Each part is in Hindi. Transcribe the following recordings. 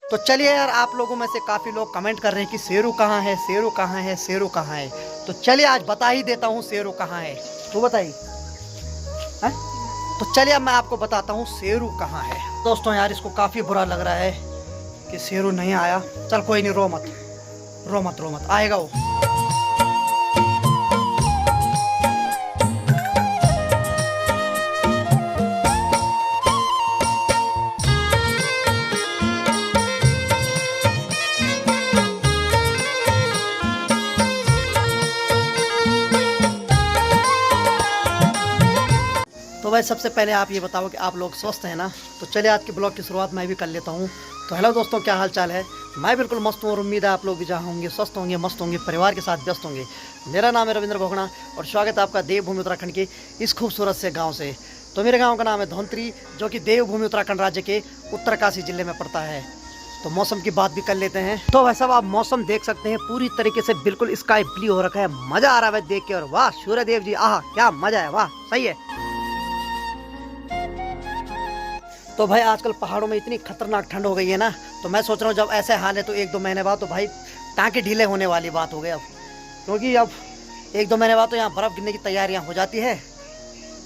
तो चलिए यार, आप लोगों में से काफ़ी लोग कमेंट कर रहे हैं कि शेरू कहाँ है, शेरू कहाँ है, शेरू कहाँ है। तो चलिए आज बता ही देता हूँ शेरू कहाँ है। तू बताइए। हैं? तो चलिए अब मैं आपको बताता हूँ शेरू कहाँ है। दोस्तों यार, इसको काफ़ी बुरा लग रहा है कि शेरू नहीं आया। चल कोई नहीं, रो मत रो मत रो मत, आएगा वो। तो भाई सबसे पहले आप ये बताओ कि आप लोग स्वस्थ हैं ना। तो चलिए आज के ब्लॉग की शुरुआत मैं भी कर लेता हूँ। तो हेलो दोस्तों, क्या हाल चाल है। मैं बिल्कुल मस्त हूँ और उम्मीद है आप लोग भी जहाँ होंगे स्वस्थ होंगे, मस्त होंगे, परिवार के साथ व्यस्त होंगे। मेरा नाम है रविंद्र घोगना और स्वागत है आपका देवभूमि उत्तराखंड के इस खूबसूरत से गाँव से। तो मेरे गाँव का नाम है धौंतरी, जो कि देवभूमि उत्तराखंड राज्य के उत्तरकाशी जिले में पड़ता है। तो मौसम की बात भी कर लेते हैं। तो वैसा आप मौसम देख सकते हैं, पूरी तरीके से बिल्कुल स्काई ब्लू हो रखा है। मजा आ रहा है देख के। और वाह सूर्यदेव जी, आह क्या मजा है, वाह सही है। तो भाई आजकल पहाड़ों में इतनी खतरनाक ठंड हो गई है ना, तो मैं सोच रहा हूँ जब ऐसे हाल है तो 1-2 महीने बाद तो भाई टाँके ढीले होने वाली बात हो गई अब। क्योंकि अब 1-2 महीने बाद तो यहाँ बर्फ़ गिरने की तैयारियाँ हो जाती है।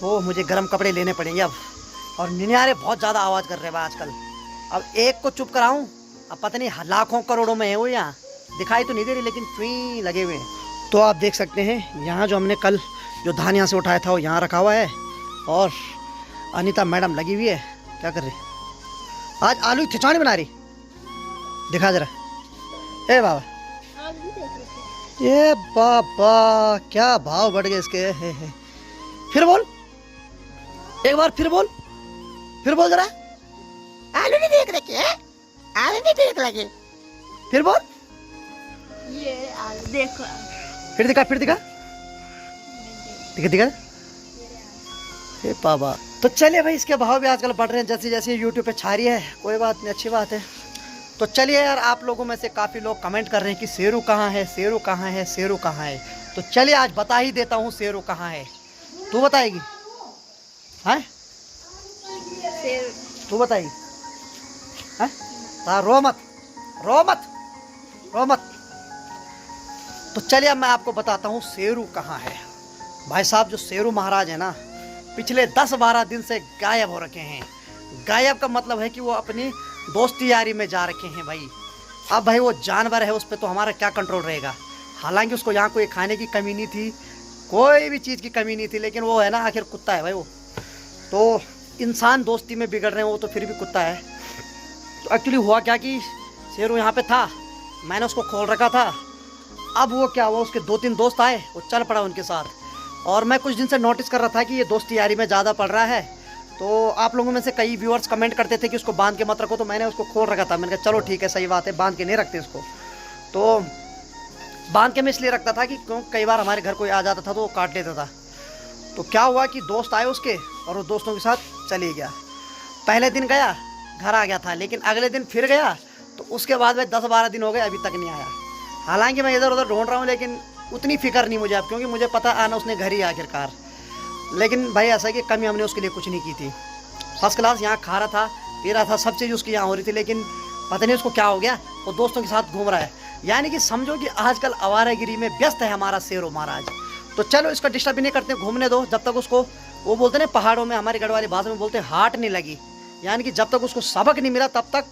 तो मुझे गर्म कपड़े लेने पड़ेंगे अब। और निन्यारे बहुत ज़्यादा आवाज़ कर रहे हैं आजकल। अब एक को चुप कराऊँ, अब पता नहीं लाखों करोड़ों में है वो। यहाँ दिखाई तो नहीं दे रही लेकिन ट्वी लगे हुए हैं। तो आप देख सकते हैं यहाँ जो हमने कल जो धान यहाँ से उठाया था वो यहाँ रखा हुआ है। और अनीता मैडम लगी हुई है। क्या कर रही? आज आलू की खिचड़ी बना रही। दिखा जरा। ए बाबा, ये बाबा क्या भाव बढ़ गए इसके। है। फिर बोल एक बार, फिर बोल जरा। आलू नहीं देख रखे हैं, आलू नहीं देख लगे। फिर बोल। ये आलू देखो। फिर दिखा दिखा। ए बाबा। तो चलिए भाई, इसके भाव भी आजकल बढ़ रहे हैं जैसे जैसे यूट्यूब पे छा रही है। कोई बात नहीं, अच्छी बात है। तो चलिए यार, आप लोगों में से काफ़ी लोग कमेंट कर रहे हैं कि शेरू कहाँ है, शेरू कहाँ है, शेरू कहाँ है। तो चलिए आज बता ही देता हूँ शेरू कहाँ है। तू बताएगी? हैं? तू बताएगी? हैं? रो मत। तो चलिए अब मैं आपको बताता हूँ शेरू कहाँ है। भाई साहब, जो शेरू महाराज है ना, पिछले 10-12 दिन से गायब हो रखे हैं। गायब का मतलब है कि वो अपनी दोस्ती यारी में जा रखे हैं भाई। अब भाई वो जानवर है, उस पर तो हमारा क्या कंट्रोल रहेगा। हालांकि उसको यहाँ कोई खाने की कमी नहीं थी, कोई भी चीज़ की कमी नहीं थी, लेकिन वो है ना, आखिर कुत्ता है भाई वो। तो इंसान दोस्ती में बिगड़ रहे हैं, वो तो फिर भी कुत्ता है। तो एक्चुअली हुआ क्या कि शेरू यहाँ पे था, मैंने उसको खोल रखा था। अब वो क्या हुआ, उसके 2-3 दोस्त आए, वो चल पड़ा उनके साथ। और मैं कुछ दिन से नोटिस कर रहा था कि ये दोस्ती यारी में ज़्यादा पड़ रहा है। तो आप लोगों में से कई व्यूअर्स कमेंट करते थे कि उसको बांध के मत रखो, तो मैंने उसको खोल रखा था। मैंने कहा चलो ठीक है, सही बात है, बांध के नहीं रखते इसको। तो बांध के मैं इसलिए रखता था कि क्यों कई बार हमारे घर कोई आ जाता था तो वो काट लेता था। तो क्या हुआ कि दोस्त आए उसके, और वो दोस्तों के साथ चले गया। पहले दिन गया, घर आ गया था, लेकिन अगले दिन फिर गया। तो उसके बाद में 10-12 दिन हो गए, अभी तक नहीं आया। हालांकि मैं इधर उधर ढूंढ रहा हूँ, लेकिन उतनी फिक्र नहीं मुझे अब, क्योंकि मुझे पता आना उसने घर ही आखिरकार। लेकिन भाई ऐसा है कि कमी हमने उसके लिए कुछ नहीं की थी। फर्स्ट क्लास यहाँ खा रहा था, पी रहा था, सब चीज़ उसकी यहाँ हो रही थी, लेकिन पता नहीं उसको क्या हो गया, वो दोस्तों के साथ घूम रहा है। यानी कि समझो कि आजकल आवारागिरी में व्यस्त है हमारा शेरू महाराज। तो चलो इसका डिस्टर्ब भी नहीं करते, घूमने दो जब तक उसको, वो बोलते ना पहाड़ों में, हमारी गढ़वाली भाषा में बोलते हैं, हाट नहीं लगी। यानी कि जब तक उसको सबक नहीं मिला तब तक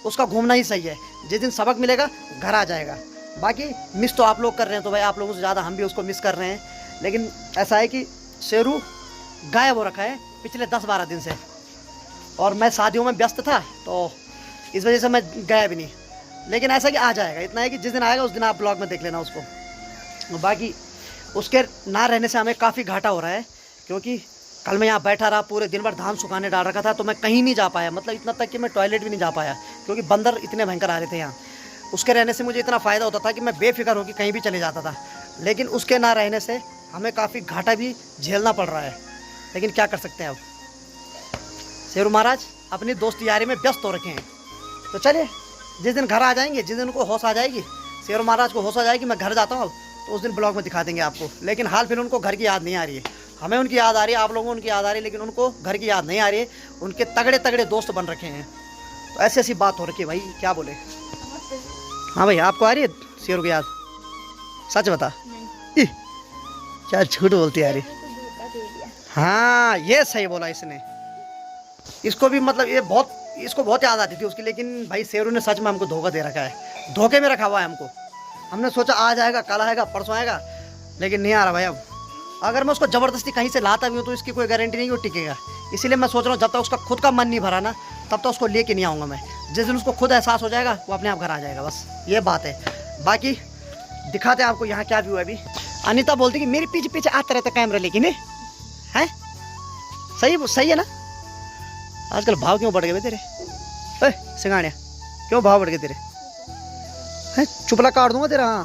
उसका घूमना ही सही है। जिस दिन सबक मिलेगा घर आ जाएगा। बाकी मिस तो आप लोग कर रहे हैं, तो भाई आप लोगों से ज़्यादा हम भी उसको मिस कर रहे हैं। लेकिन ऐसा है कि शेरू गायब हो रखा है पिछले 10-12 दिन से। और मैं शादियों में व्यस्त था, तो इस वजह से मैं गया भी नहीं। लेकिन ऐसा कि आ जाएगा, इतना है कि जिस दिन आएगा उस दिन आप ब्लॉग में देख लेना उसको। बाकी उसके ना रहने से हमें काफ़ी घाटा हो रहा है, क्योंकि कल मैं यहाँ बैठा रहा, पूरे दिन भर धान सुखाने डाल रखा था, तो मैं कहीं नहीं जा पाया। मतलब इतना तक कि मैं टॉयलेट भी नहीं जा पाया, क्योंकि बंदर इतने भयंकर आ रहे थे यहाँ। उसके रहने से मुझे इतना फ़ायदा होता था कि मैं बेफिक्र होकर कहीं भी चले जाता था। लेकिन उसके ना रहने से हमें काफ़ी घाटा भी झेलना पड़ रहा है। लेकिन क्या कर सकते हैं अब, शेरू महाराज अपनी दोस्ती यारी में व्यस्त हो रखे हैं। तो चलिए, जिस दिन घर आ जाएंगे, जिस दिन उनको होश आ जाएगी, शेरू महाराज को होश आ जाएगी, मैं घर जाता हूँ, तो उस दिन ब्लॉग में दिखा देंगे आपको। लेकिन हाल फिर उनको घर की याद नहीं आ रही है। हमें उनकी याद आ रही है, आप लोगों को उनकी याद आ रही है, लेकिन उनको घर की याद नहीं आ रही है। उनके तगड़े तगड़े दोस्त बन रखे हैं। तो ऐसी ऐसी बात हो रखी है भाई, क्या बोले। हाँ भाई, आपको आ रही है शेरों की याद? सच बता। इह, क्या झूठ बोलती है यार। हाँ ये सही बोला इसने। इसको भी मतलब इसको बहुत याद आती थी उसकी, लेकिन भाई शेरू ने सच में हमको धोखा दे रखा है, धोखे में रखा हुआ है हमको। हमने सोचा आज आएगा, कल आएगा, परसों आएगा, लेकिन नहीं आ रहा भाई। अब अगर मैं उसको ज़बरदस्ती कहीं से लाता भी हूँ तो इसकी कोई गारंटी नहीं कि वो टिकेगा। इसीलिए मैं सोच रहा हूँ जब तक उसका खुद का मन नहीं भरा ना, तब तक उसको लेके नहीं आऊँगा मैं। जिस दिन उसको खुद एहसास हो जाएगा वो अपने आप घर आ जाएगा, बस ये बात है। बाकी दिखाते हैं आपको यहाँ क्या व्यू है अभी। अनीता बोलती कि मेरे पीछे पीछे आता रहता कैमरा लेकिन है। सही है ना। आजकल भाव क्यों बढ़ गए तेरे? सिंगाड़िया क्यों भाव बढ़ गए तेरे? हैं, चुपला काट दूंगा तेरा। हाँ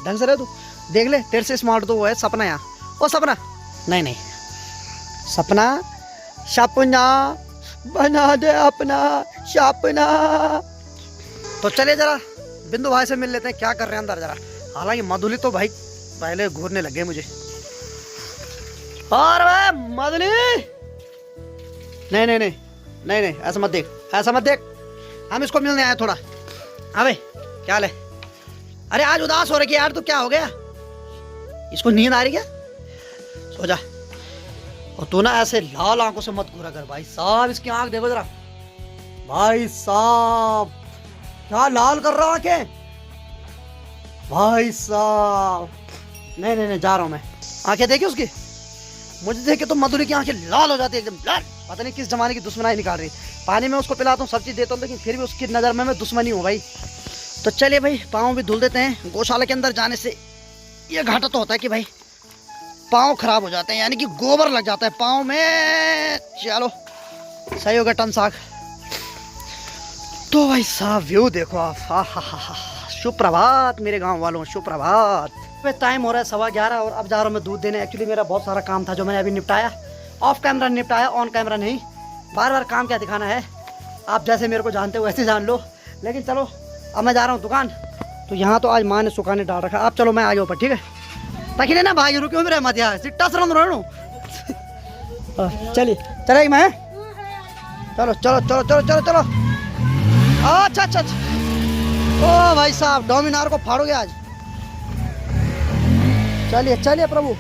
ढंग से रह तू। देख ले तेरे से स्मार्ट तो वो है सपना। यहाँ ओ सपना, नहीं सपना बना दे अपना सपना। तो चलिए जरा बिंदु भाई से मिल लेते हैं, क्या कर रहे हैं अंदर जरा। हालांकि मधुली तो भाई पहले घूरने लग गए मुझे। और मधुली, नहीं ऐसा मत देख। हम इसको मिलने आए थोड़ा। हाँ भाई क्या हाल है? अरे आज उदास हो रही है यार, तो क्या हो गया? इसको नींद आ रही क्या? सो जा। और तू ना ऐसे लाल आंखों से मत घूरा कर भाई साहब। इसकी आंख देखो जरा भाई साहब, क्या लाल कर रहा आंखें भाई साहब। नहीं जा रहा हूं मैं। आंखें देखी उसकी? मुझे देख के तो मधुरी की आंखें लाल हो जाती है एकदम लाल। पता नहीं किस जमाने की दुश्मनाई निकाल रही। पानी में उसको पिलाता हूँ, सब चीज देता हूँ, लेकिन फिर भी उसकी नज़र में मैं दुश्मनी हूँ भाई। तो चलिए भाई पाँव भी धुल देते हैं। गौशाला के अंदर जाने से ये घाटा तो होता है कि भाई पाँव खराब हो जाते हैं, यानी कि गोबर लग जाता है पाँव में। चलो सही हो गया टन साग। तो भाई साहब व्यू देखो आप। हा सुप्रभात मेरे गांव वालों, सुप्रभात। टाइम हो रहा है 11:15 और अब जा रहा हूँ मैं दूध देने। एक्चुअली मेरा बहुत सारा काम था जो मैंने अभी निपटाया, ऑफ कैमरा निपटाया, ऑन कैमरा नहीं। बार काम क्या दिखाना है, आप जैसे मेरे को जानते हो वैसे जान लो। लेकिन चलो अब मैं जा रहा हूँ दुकान। तो यहाँ तो आज माँ ने सुखाने डाल रखा। आप चलो मैं आगे ऊपर, ठीक है? ताकि ना भाई रुको मेरे मत यार, सिट्टा सरम रो। चलिए मैं, चलो। अच्छा। ओ भाई साहब डोमिनार को फाड़ोगे आज। चलिए प्रभु।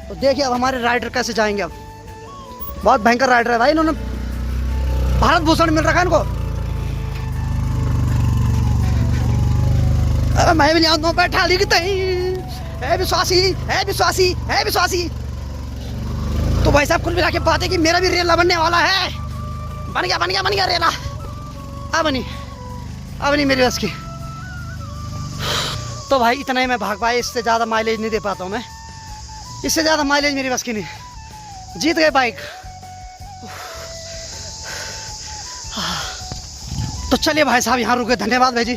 तो देखिए अब हमारे राइडर कैसे जाएंगे। अब बहुत भयंकर राइडर है भाई, इन्होंने भारत भूषण मिल रखा है इनको। अरे मैं भी नहीं बैठा है विश्वासी। तो भाई साहब कुल मिला के बात है कि मेरा भी रेला बनने वाला है। बन गया रेला। अब नहीं मेरी बस की। तो भाई इतना ही मैं भाग पाया, इससे ज़्यादा माइलेज नहीं दे पाता हूँ मैं। इससे ज़्यादा माइलेज मेरी बस की नहीं। जीत गए बाइक। तो चलिए भाई साहब यहाँ रुके। धन्यवाद भाई जी,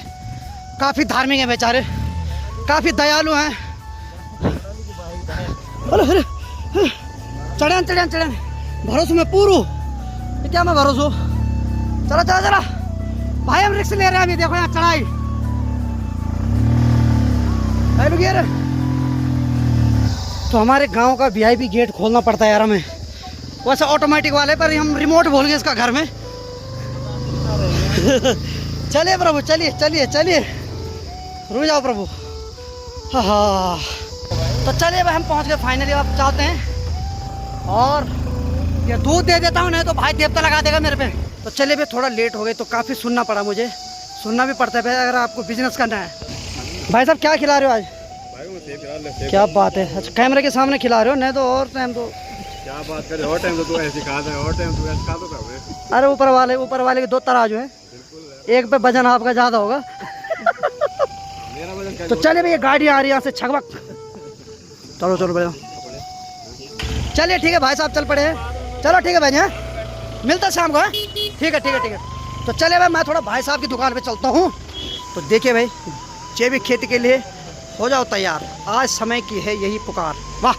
काफ़ी धार्मिक हैं बेचारे, काफ़ी दयालु हैं। अरे चढ़े भरोसे में पूरू। क्या मैं भरोसा? चला भाई हम रिक्स ले रहे हैं अभी। देखो यहाँ चढ़ाई तो हमारे गांव का वीआईपी गेट खोलना पड़ता है यार हमें। वैसे ऑटोमेटिक वाले पर हम रिमोट भूल गए इसका घर में। चलिए प्रभु, चलिए रुक जाओ प्रभु। हाँ तो चलिए भाई हम पहुंच गए फाइनली। आप चाहते हैं और ये दूध दे देता हूँ, नहीं तो भाई देवता लगा देगा मेरे पे। तो चलिए भाई थोड़ा लेट हो गए तो काफ़ी सुनना पड़ा मुझे। सुनना भी पड़ता है भाई अगर आपको बिजनेस करना है। भाई साहब क्या खिला रहे हो आज? क्या बात है, अच्छा कैमरे के सामने खिला रहे हो, नहीं तो और टाइम तो क्या बात कर रहे हो? और टाइम तो तू ऐसे खा दे, और टाइम तू ऐसे खा दो। अरे ऊपर वाले के 2 तराजू हैं, एक पे वजन आपका ज़्यादा होगा। मेरा वजन तो चलिए भैया गाड़ी आ रही है यहाँ से छकबक। चलो भैया चलिए ठीक है भाई साहब चल पड़े हैं। चलो ठीक है भाई, हैं मिलता शाम को। है ठीक है। तो चले भाई मैं थोड़ा भाई साहब की दुकान पे चलता हूँ। तो देखिए भाई जैविक खेती के लिए हो जाओ तैयार, आज समय की है यही पुकार। वाह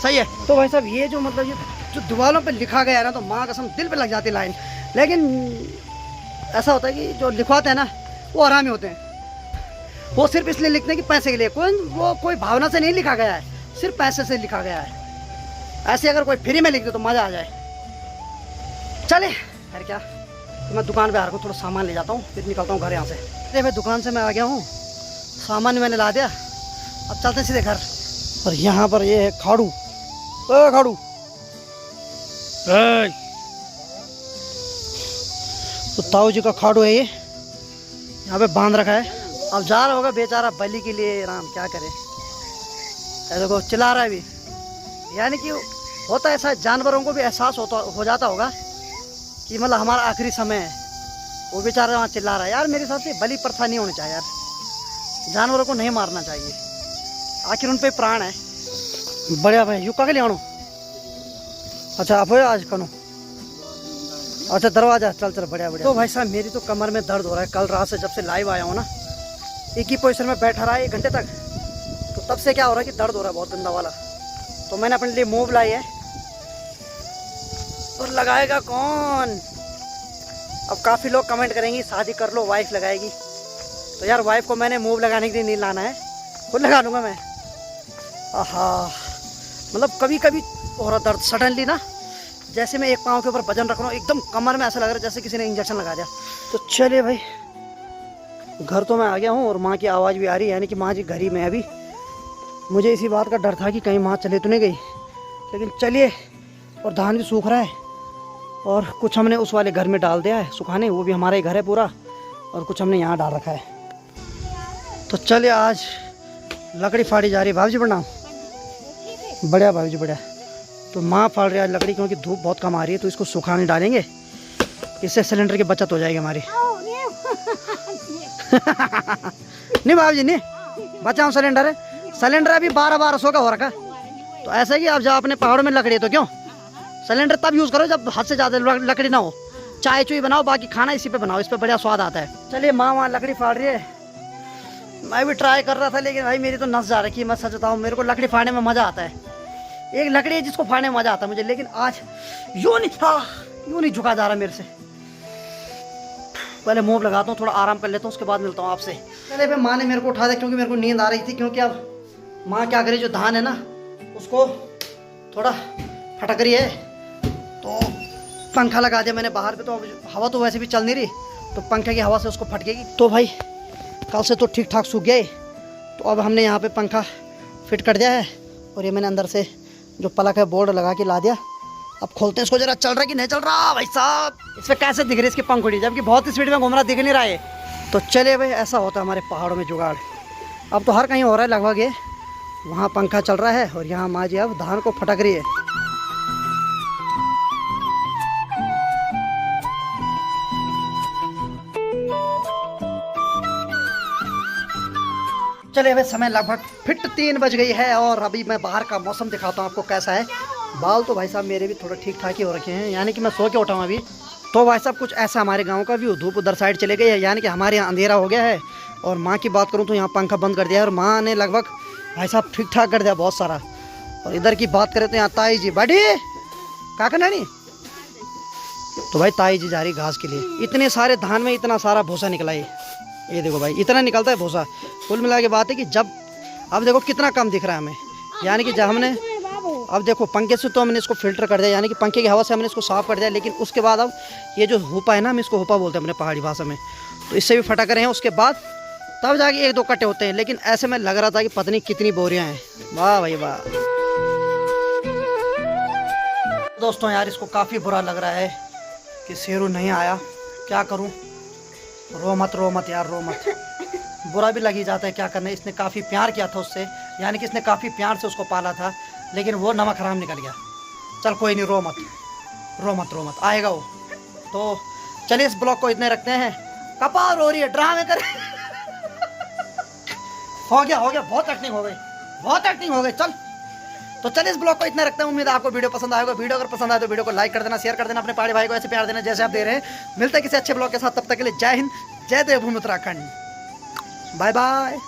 सही है। तो भाई साहब ये जो मतलब ये जो दीवारों पे लिखा गया है ना, तो माँ कसम दिल पे लग जाती लाइन। लेकिन ऐसा होता है कि जो लिखवाते हैं ना वो आरामी होते हैं। वो सिर्फ इसलिए लिखते हैं कि पैसे के लिए, कोई भावना से नहीं लिखा गया है, सिर्फ पैसे से लिखा गया है। ऐसे अगर कोई फ्री में लिख दे तो मज़ा आ जाए। चले यार क्या तो मैं दुकान पे आ रहा हूँ, थोड़ा सामान ले जाता हूँ, फिर निकलता हूँ घर यहाँ से। अरे भाई दुकान से मैं आ गया हूँ, सामान भी मैंने ला दिया, अब चलते सीधे घर। और यहाँ पर ये है खाड़ू, खाड़ू तो ताऊ जी का खाड़ू है ये, यहाँ पे बांध रखा है। अब जा रहा होगा बेचारा बलि के लिए, राम क्या करे, ऐसे को चिल्ला रहा है अभी। यानी कि होता ऐसा, जानवरों को भी एहसास हो जाता होगा कि मतलब हमारा आखिरी समय है, वो बेचारा वहाँ चिल्ला रहा है। यार मेरे हिसाब से बलि प्रथा नहीं होनी चाहिए यार, जानवरों को नहीं मारना चाहिए, आखिर उन पे प्राण है। बढ़िया भाई युक्का के लिए आनो, अच्छा आप हो आज कनो, अच्छा दरवाजा चल चल बढ़िया बढ़िया। तो भाई साहब मेरी तो कमर में दर्द हो रहा है, कल रात से जब से लाइव आया हूँ ना, एक ही पोजीशन में बैठा रहा है 1 घंटे तक, तो तब से क्या हो रहा है कि दर्द हो रहा है बहुत गंदा वाला। तो मैंने अपने लिए मूव लाई है, और लगाएगा कौन? अब काफ़ी लोग कमेंट करेंगे शादी कर लो वाइफ लगाएगी, तो यार वाइफ को मैंने मूव लगाने के लिए नहीं लाना है, खुद लगा लूँगा मैं। आहा मतलब कभी कभी हो रहा दर्द सडनली ना, जैसे मैं एक पाँव के ऊपर वजन रख रहा हूँ, एकदम कमर में ऐसा लग रहा है जैसे किसी ने इंजेक्शन लगा दिया। तो चलिए भाई घर तो मैं आ गया हूँ, और माँ की आवाज़ भी आ रही है, यानी कि माँ जी घर ही में अभी। मुझे इसी बात का डर था कि कहीं माँ चले तो नहीं गई, लेकिन चलिए। और धान भी सूख रहा है, और कुछ हमने उस वाले घर में डाल दिया है सुखाने, वो भी हमारा ही घर है पूरा, और कुछ हमने यहाँ डाल रखा है। तो चलिए आज लकड़ी फाड़ी जा रही है। भाभी जी प्रणाम। बढ़िया भाभी जी बढ़िया। तो माँ फाड़ रही है आज लकड़ी, क्योंकि धूप बहुत कम आ रही है, तो इसको सुखाने डालेंगे, इससे सिलेंडर की बचत हो जाएगी हमारी। नहीं भाभी जी नहीं, बचाओ सिलेंडर है, सिलेंडर अभी 1200 का हो रखा। तो ऐसा है कि आप जब अपने पहाड़ों में लकड़ी है तो क्यों, सिलेंडर तब यूज़ करो जब हद से ज़्यादा लकड़ी ना हो। चाय चुई बनाओ, बाकी खाना इसी पे बनाओ, इस पे बढ़िया स्वाद आता है। चलिए माँ वहाँ लकड़ी फाड़ रही है, मैं भी ट्राई कर रहा था, लेकिन भाई मेरी तो नस जा रही है। मैं सच बताऊँ, मेरे को लकड़ी फाड़ने में मज़ा आता है, एक लकड़ी है जिसको फाड़ने में मज़ा आता है मुझे, लेकिन आज यूँ नहीं झुका जा रहा मेरे से। पहले मूव लगाता हूँ, थोड़ा आराम कर लेता हूँ, उसके बाद मिलता हूँ आपसे। पहले भाई माँ ने मेरे को उठा दिया, क्योंकि मेरे को नींद आ रही थी। क्योंकि अब माँ क्या करे, जो धान है ना उसको थोड़ा फटक रही है, तो पंखा लगा दिया मैंने बाहर पे। तो अब हवा तो वैसे भी चल नहीं रही, तो पंखे की हवा से उसको फटकेगी। तो भाई कल से तो ठीक ठाक सूख गए, तो अब हमने यहाँ पे पंखा फिट कर दिया है, और ये मैंने अंदर से जो प्लग है बोर्ड लगा के ला दिया। अब खोलते हैं इसको, जरा चल रहा है कि नहीं चल रहा भाई साहब। इस पर कैसे दिख रही है इसकी पंखुड़ी, जबकि बहुत स्पीड में घूम रहा, दिख नहीं रहा है। तो चलिए भाई ऐसा होता है हमारे पहाड़ों में जुगाड़, अब तो हर कहीं हो रहा है लगभग। ये वहाँ पंखा चल रहा है, और यहाँ माँ जी अब धान को फटक रही है। चलिए भाई समय लगभग फिट 3 बज गई है, और अभी मैं बाहर का मौसम दिखाता हूँ आपको कैसा है। बाल तो भाई साहब मेरे भी थोड़े ठीक ठाक ही हो रखे हैं, यानी कि मैं सो के उठा हूँ अभी। तो भाई साहब कुछ ऐसा हमारे गांव का व्यू, धूप उधर साइड चले गई है, यानी कि हमारे यहाँ अंधेरा हो गया है। और माँ की बात करूँ तो यहाँ पंखा बंद कर दिया है, और माँ ने लगभग भाई साहब ठीक ठाक कर दिया बहुत सारा। और इधर की बात करें तो यहाँ ताई जी बड़ी क्या करना नहीं, तो भाई ताई जी जा रही घास के लिए। इतने सारे धान में इतना सारा भूसा निकला ये देखो भाई, इतना निकलता है भूसा। कुल मिला के बात है कि जब अब देखो कितना कम दिख रहा है हमें, यानी कि जब हमने अब देखो पंखे से तो हमने इसको फिल्टर कर दिया, यानी कि पंखे की हवा से हमने इसको साफ कर दिया। लेकिन उसके बाद अब ये जो हुपा है ना, हम इसको हुपा बोलते हैं अपने पहाड़ी भाषा में, तो इससे भी फटा करे हैं। उसके बाद तब जाके 1-2 कट्टे होते हैं, लेकिन ऐसे में लग रहा था कि पता नहीं कितनी बोरियां हैं। वाह भाई वाह। दोस्तों यार इसको काफ़ी बुरा लग रहा है कि शेरू नहीं आया, क्या करूं। रो मत यार, रो मत। बुरा भी लग ही जाता है, क्या करना है। इसने काफ़ी प्यार किया था उससे, यानी कि इसने काफ़ी प्यार से उसको पाला था, लेकिन वो नमक हराम निकल गया। चल कोई नहीं, रो मत, आएगा वो। तो चलिए इस ब्लॉग को इतने रखते हैं। कपाल रो रही है, ड्रामे कर हो गया बहुत एक्टिंग हो गई चल। तो चलिए इस ब्लॉग को इतना रखते हैं। उम्मीद है आपको वीडियो पसंद आएगा। वीडियो अगर पसंद आए तो वीडियो को लाइक कर देना, शेयर कर देना, अपने पहाड़ी भाई को ऐसे प्यार देना जैसे आप दे रहे हैं। मिलते हैं किसी अच्छे ब्लॉग के साथ, तब तक के लिए जय हिंद, जय देवभूमि उत्तराखंड, बाय बाय।